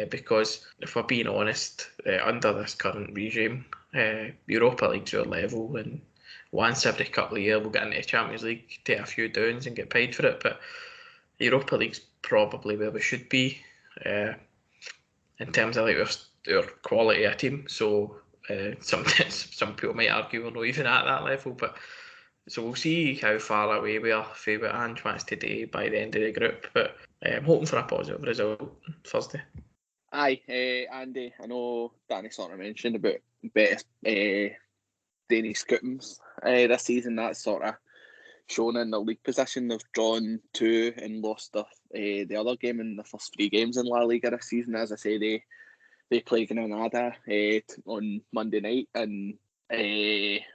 Because if we're being honest, under this current regime, Europa League's our level, and once every couple of years we'll get into the Champions League, take a few downs and get paid for it. But Europa League's probably where we should be. In terms of our quality of team, so some people might argue we're not even at that level, but so we'll see how far away we are from what Ange wants to do by the end of the group. But I'm hoping for a positive result Thursday. Aye, Andy, I know Danny sort of mentioned about Betis Danish Scootums this season. That's sort of shown in the league position. They've drawn 2 and lost the other game in the first 3 games in La Liga this season. As I say, they play Granada on Monday night, and I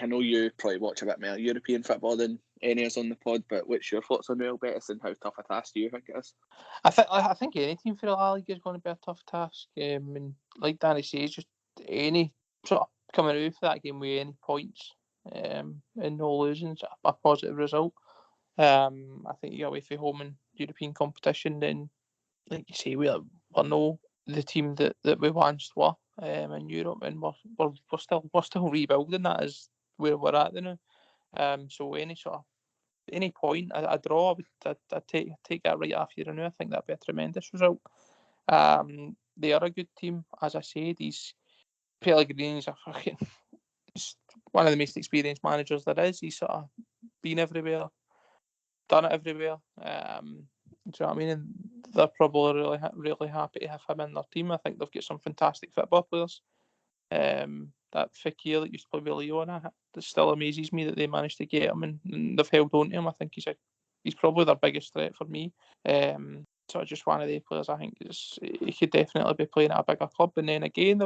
know you probably watch a bit more European football than any of us on the pod, but what's your thoughts on Real Betis and how tough a task do you think it is? I think any team for the La Liga is going to be a tough task. And like Danny says, just any sort of coming out for that game with any points and no losing, a positive result. I think you get away from home in European competition, then like you say, we're no the team that we once were in Europe, and we're still rebuilding. That is where we're at now. So any point, a draw, I'd take that right after you. I think that'd be a tremendous result. They are a good team, as I said. These Pellegrini's he's one of the most experienced managers there is. He's sort of been everywhere, done it everywhere. Do you know what I mean? And they're probably really happy to have him in their team. I think they've got some fantastic football players. That Fekir that used to play with Leon, it still amazes me that they managed to get him and they've held on to him. I think he's probably their biggest threat for me. So just one of the players I think he could definitely be playing at a bigger club. And then again,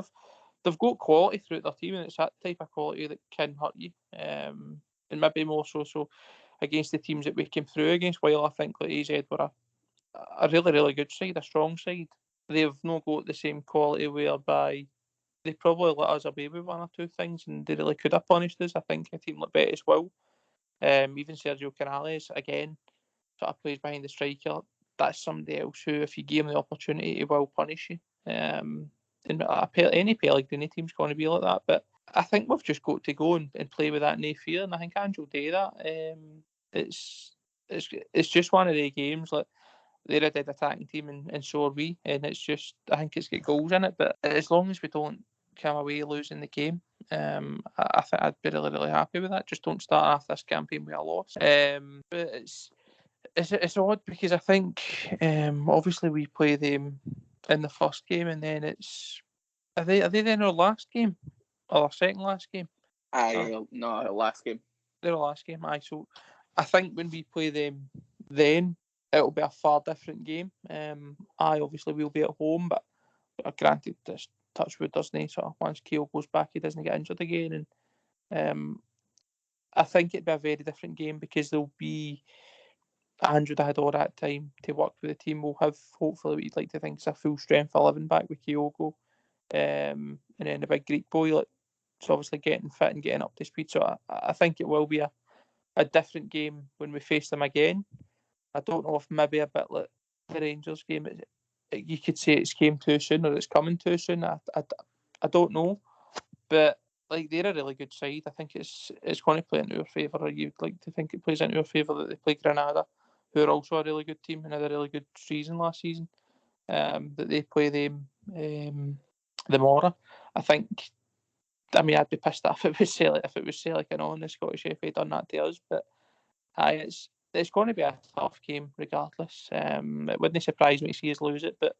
they've got quality throughout their team, and it's that type of quality that can hurt you. And maybe more so against the teams that we came through against. While I think that AZ were a really, really good side, a strong side, they've not got the same quality whereby they probably let us away with 1 or 2 things, and they really could have punished us. I think a team like Betis will. Even Sergio Canales, again, sort of plays behind the striker. That's somebody else who, if you give him the opportunity, he will punish you. And any Pellegrini team's going to be like that. But I think we've just got to go and play with that no fear, and I think Ange will do that. It's just one of the games. Like, they're a dead attacking team, and so are we. And it's just, I think it's got goals in it. But as long as we don't come away losing the game, I think I'd be really, really happy with that. Just don't start off this campaign with a loss. But it's odd because I think obviously we play them in the first game, and then are they then our last game or our second last game? No, last game. They're our last game. So I think when we play them, then it'll be a far different game. Obviously we'll be at home, but granted, this touchwood doesn't. So once Keogh goes back, he doesn't get injured again, and I think it'd be a very different game because there'll be Andrew had all that time to work with the team. We'll have hopefully what you'd like to think is a full strength 11 back with Kyogo, and then the big Greek boy. It's obviously getting fit and getting up to speed. So I think it will be a different game when we face them again. I don't know if maybe a bit like the Rangers game, you could say it's came too soon or it's coming too soon. I don't know, but like they're a really good side. I think it's going to play into our favour. Or you'd like to think it plays into our favour that they play Granada, who are also a really good team and had a really good season last season. That they play them the Mora. I think. I mean, I'd be pissed off if it was Celtic and on the Scottish FA done that to us. But it's going to be a tough game regardless. It wouldn't surprise me to see us lose it, but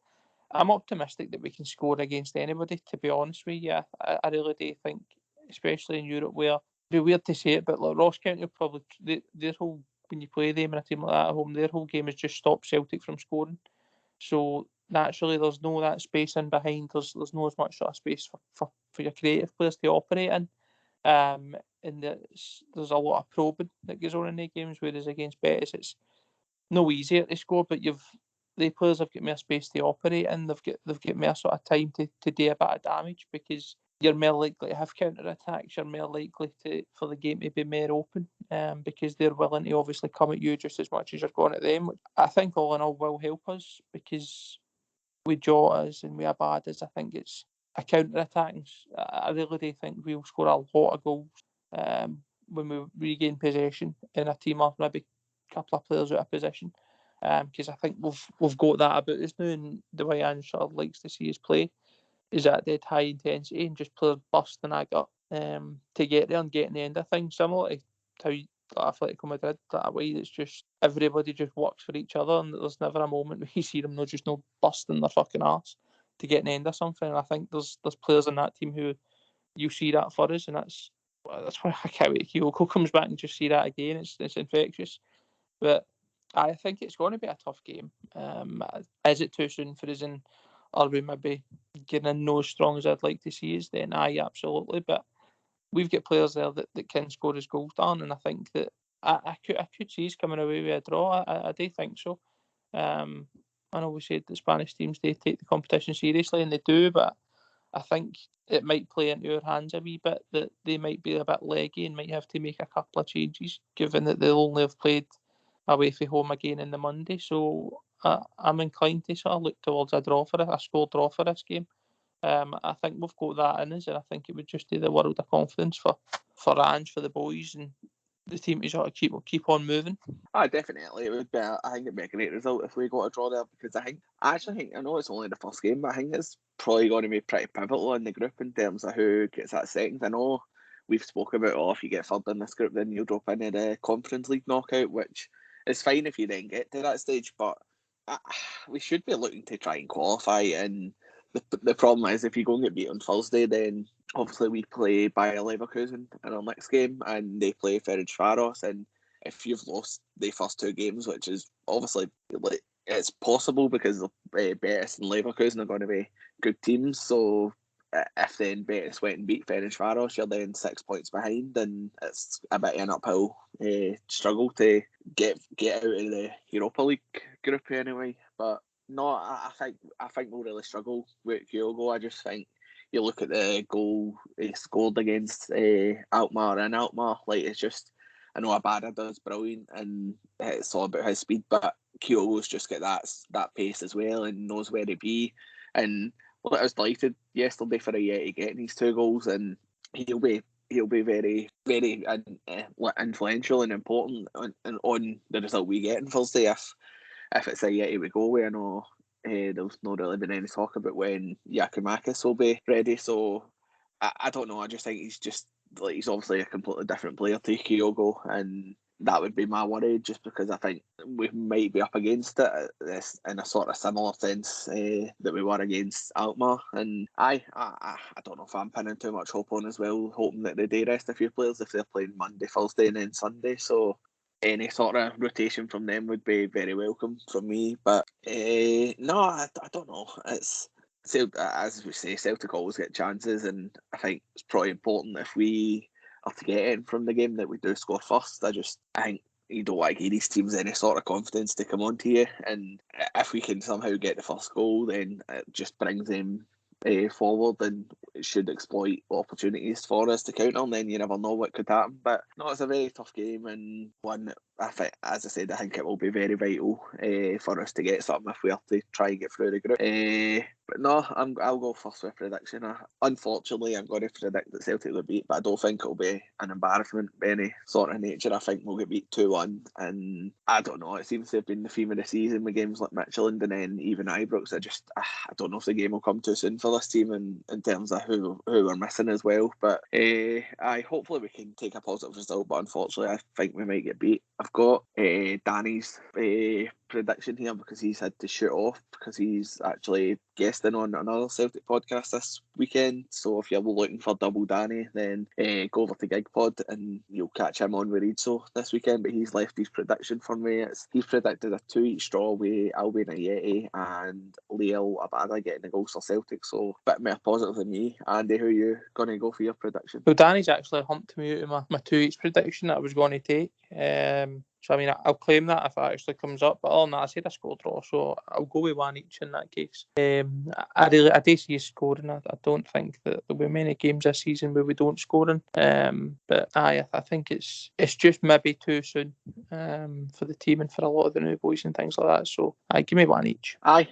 I'm optimistic that we can score against anybody, to be honest with you. I really do think, especially in Europe, where it'd be weird to say it, but like Ross County will probably, their whole, when you play them in a team like that at home, their whole game is just stop Celtic from scoring. So naturally, there's no that space in behind. There's no as much sort of space for your creative players to operate in. And there's a lot of probing that goes on in the games, whereas against Betis, it's no easier to score, but the players have got more space to operate in. They've got more sort of time to do a bit of damage, because you're more likely to have counter attacks. You're more likely for the game to be more open, because they're willing to obviously come at you just as much as you're going at them. Which I think all in all will help us, because with Jotas and with Abadas, I think it's a counter attack. I really do think we'll score a lot of goals when we regain possession in a team of maybe a couple of players out of position. Because I think we've got that about us now, and the way Ange sort of likes to see us play is at dead high intensity and just players busting that gut to get there and getting the end of things. Similar to how Atletico Madrid, that way it's just everybody just works for each other, and there's never a moment where you see them just no busting their fucking arse to get an end of something. And I think there's players in that team who you see that for us, and that's why I can't wait till Kyogo comes back and just see that again. It's infectious. But I think it's going to be a tough game. Is it too soon for us, and are we maybe getting in no as strong as I'd like to see us? Then aye, absolutely. But we've got players there that can score as goals, Dan, and I think that I could see us coming away with a draw. I do think so. I know we said that Spanish teams, they take the competition seriously, and they do, but I think it might play into our hands a wee bit, that they might be a bit leggy and might have to make a couple of changes, given that they'll only have played away from home again on the Monday. So I'm inclined to sort of look towards a score draw for this game. I think we've got that in us, and I think it would just do the world of confidence for Ange, for the boys, and the team to sort of keep on moving. Definitely. It would be. I think it'd be a great result if we got a draw there, because I know it's only the first game, but I think it's probably going to be pretty pivotal in the group in terms of who gets that second. I know we've spoken about, if you get third in this group, then you'll drop into the Conference League knockout, which is fine if you then get to that stage, but we should be looking to try and qualify. And the problem is, if you go and get beat on Thursday, then obviously we play Bayer Leverkusen in our next game, and they play Ferencváros, and if you've lost the first two games, which is obviously, it's possible because Betis and Leverkusen are going to be good teams, so if then Betis went and beat Ferencváros, you're then 6 points behind, and it's a bit of an uphill struggle to get out of the Europa League group anyway. But no, I think we'll really struggle with Kyogo. I just think you look at the goal he scored against Alkmaar, and Alkmaar, it's just, I know Abada does brilliant, and it's all about his speed, but Kyogo's just got that pace as well, and knows where to be. And I was delighted yesterday for Ayeti getting these two goals, and he'll be very, very influential and important on the result we get on Thursday if it's Ayeti we go with. I know there's not really been any talk about when Yakimakis will be ready, so I don't know. I just think he's obviously a completely different player to Kyogo, and that would be my worry, just because I think we might be up against it in a sort of similar sense that we were against Alkmaar. And I don't know if I'm pinning too much hope on as well, hoping that they do rest a few players if they're playing Monday, Thursday and then Sunday. So any sort of rotation from them would be very welcome from me. But no, I don't know. It's, as we say, Celtic always get chances, and I think it's probably important if we are to get in from the game that we do score first. I think you don't want to give these teams any sort of confidence to come on to you, and if we can somehow get the first goal, then it just brings them forward, and it should exploit opportunities for us to counter, and then you never know what could happen. But no, it's a very tough game, and one that I think, as I said, I think it will be very vital for us to get something if we are to try and get through the group. But no, I'll go first with prediction. Unfortunately, I'm going to predict that Celtic will beat, but I don't think it'll be an embarrassment of any sort of nature. I think we'll get beat 2-1, and I don't know, it seems to have been the theme of the season with games like Midtjylland and then even Ibrox. I don't know if the game will come too soon for this team in terms of who we're missing as well. But hopefully we can take a positive result, but unfortunately I think we might get beat. I've got Danny's prediction here because he's had to shoot off because he's actually guesting on another Celtic podcast this weekend. So if you're looking for double Danny, then go over to GigPod and you'll catch him on with Reedso this weekend. But he's left his prediction for me. He's predicted a 2-each draw with Albion Ayeti and Leal Abada getting the goals for Celtic. So a bit more positive than me. Andy, who are you going to go for your prediction? Well, Danny's actually humped me out of my 2-each prediction that I was going to take. So, I mean, I'll claim that if it actually comes up. But other than that, I said a score draw, so I'll go with 1 each in that case. I do see us scoring. I don't think that there'll be many games this season where we don't score in. But I think it's just maybe too soon for the team and for a lot of the new boys and things like that. So, give me 1 each. I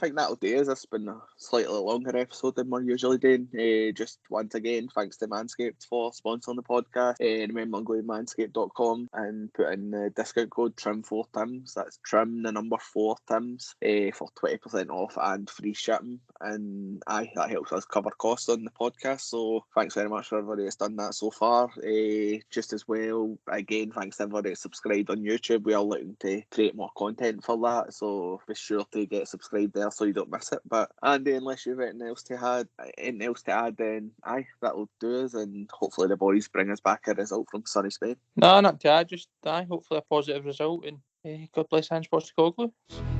think that'll do us. It's been a slightly longer episode than we're usually doing. Just once again, thanks to Manscaped for sponsoring the podcast. Remember, go to manscaped.com and put in the discount code TRIM4TIMS. That's TRIM, the number 4TIMS, for 20% off and free shipping. And that helps us cover costs on the podcast. So thanks very much for everybody that's done that so far. Just as well, again, thanks to everybody that's subscribed on YouTube. We are looking to create more content for that. So be sure to get subscribed there so you don't miss it. But Andy, unless you've anything else to add, then that'll do us. And hopefully the boys bring us back a result from sunny Spain. No, not to add, just hopefully a positive result, and God bless Ange Postecoglou.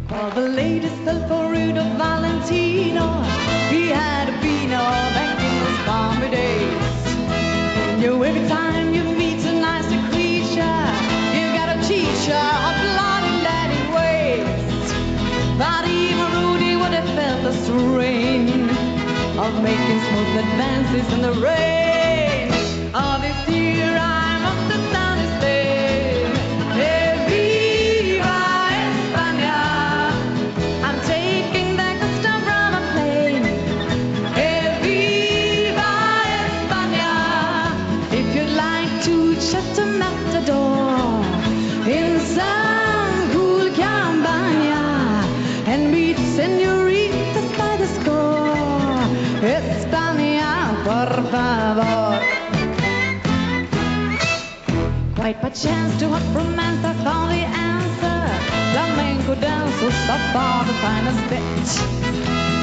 For the latest Alfredo Valentino, he had a Pino back in those farmer days. Every time you meet a nicer creature, you gotta teach her a bloody daddy ways. But even Rudy would have felt the strain of making smooth advances in the rain. Oh, this year I'm up to down his day. Viva España. I'm taking the custom from a plane. Viva España. If you'd like to shut a matador in some cool campagna and meet senoritas by the score, España, por favor. Quite by chance to hot romance I found the answer. Flamenco dancers so far the finest bit.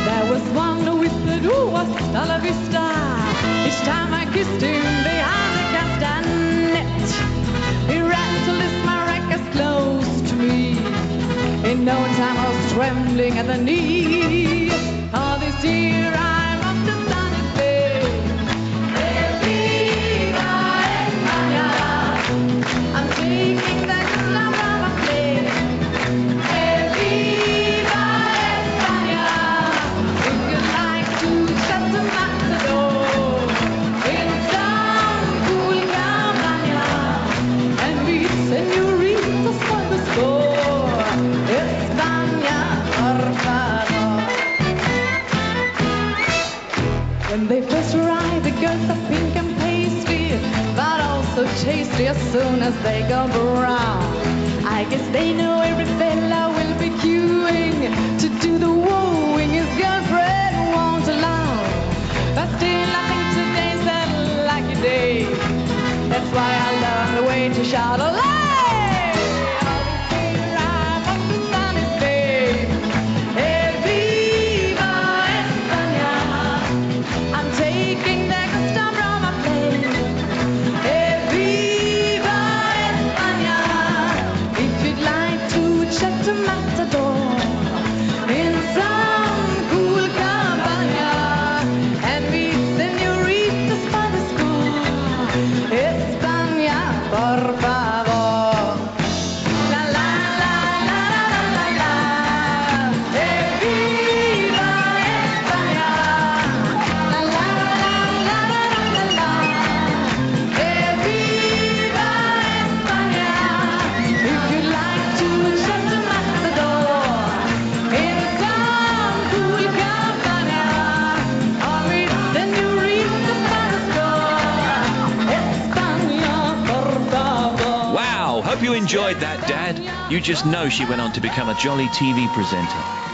There was one who whispered, ooh, hasta la vista. Each time I kissed him behind the castanet, he rattled his maracas close to me. In no time I was trembling at the knee. All this year I'm up to sunny Spain. Viva España. I'm taking the custom from a plane. Viva España. If you'd like to shut the matador in some cool campagna and meet senoritas by the score, España, por favor. When they first arrive, the girls are pink and pasty, but also tasty as soon as they go brown. I guess they know every fella will be queuing to do the wooing his girlfriend won't allow. But still I think today's a lucky day. That's why I learned the way to shout aloud. Enjoyed that, Dad. You just know she went on to become a jolly TV presenter.